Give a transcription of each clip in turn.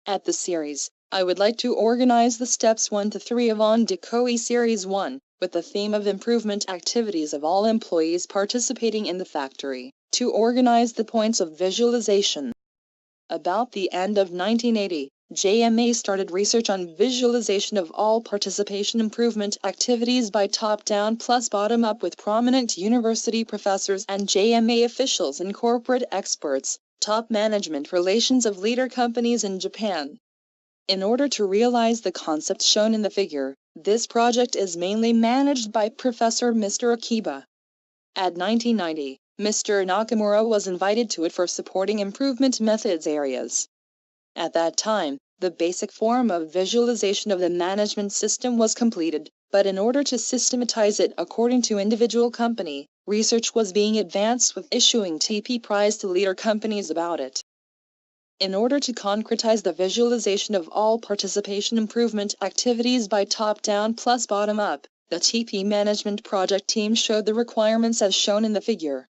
At the series, I would like to organize the steps 1 to 3 of OnDeCo-E Series 1, with the theme of improvement activities of all employees participating in the factory, to organize the points of visualization. About the end of 1980, JMA started research on visualization of all participation improvement activities by top-down plus bottom-up with prominent university professors and JMA officials and corporate experts, top management relations of leader companies in Japan. In order to realize the concepts shown in the figure, this project is mainly managed by Professor Mr. Akiba. At 1990, Mr. Nakamura was invited to it for supporting improvement methods areas. At that time, the basic form of visualization of the management system was completed, but in order to systematize it according to individual company, research was being advanced with issuing TP prize to leader companies about it. In order to concretize the visualization of all participation improvement activities by top-down plus bottom-up, the TP management project team showed the requirements as shown in the figure.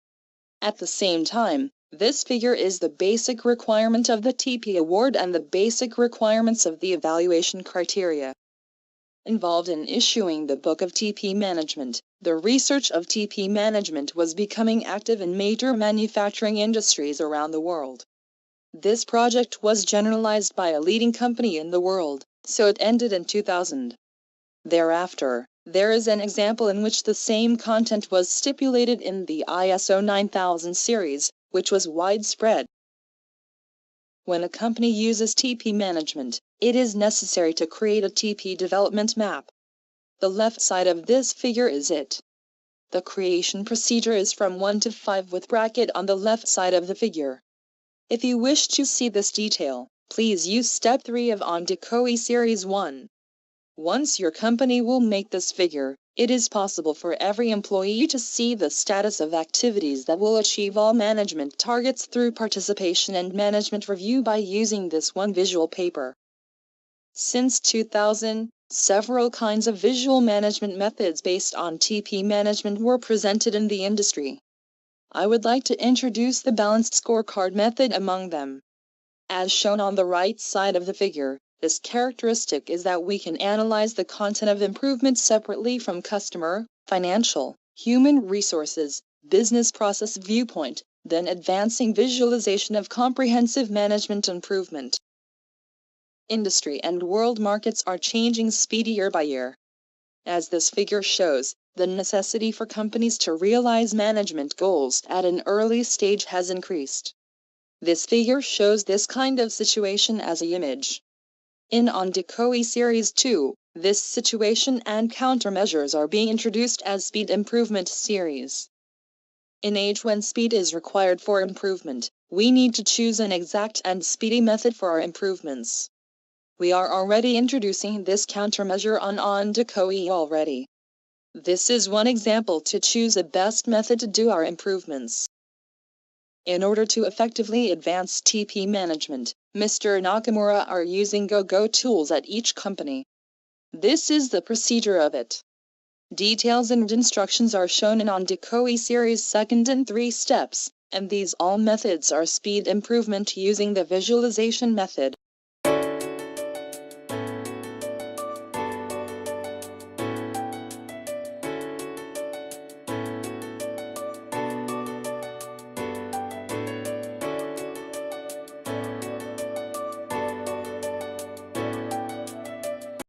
At the same time, this figure is the basic requirement of the TP award and the basic requirements of the evaluation criteria. Involved in issuing the Book of TP Management, the research of TP management was becoming active in major manufacturing industries around the world. This project was generalized by a leading company in the world, so it ended in 2000. Thereafter, there is an example in which the same content was stipulated in the ISO 9000 series, which was widespread. When a company uses TP management, it is necessary to create a TP development map. The left side of this figure is it. The creation procedure is from 1 to 5 with bracket on the left side of the figure. If you wish to see this detail, please use step 3 of OnDeCo-E Series 1. Once your company will make this figure, it is possible for every employee to see the status of activities that will achieve all management targets through participation and management review by using this one visual paper. Since 2000, several kinds of visual management methods based on TP management were presented in the industry. I would like to introduce the balanced scorecard method among them. As shown on the right side of the figure, this characteristic is that we can analyze the content of improvement separately from customer, financial, human resources, business process viewpoint, then advancing visualization of comprehensive management improvement. Industry and world markets are changing speedy year by year. As this figure shows, the necessity for companies to realize management goals at an early stage has increased. This figure shows this kind of situation as an image. In OnDeCo-E Series 2, this situation and countermeasures are being introduced as speed improvement series. In age when speed is required for improvement, we need to choose an exact and speedy method for our improvements. We are already introducing this countermeasure on OnDeCo-E already. This is one example to choose a best method to do our improvements. In order to effectively advance TP management, Mr. Nakamura are using Go tools at each company. This is the procedure of it. Details and instructions are shown in OnDeCo-E Series 2 and 3 steps, and these all methods are speed improvement using the visualization method.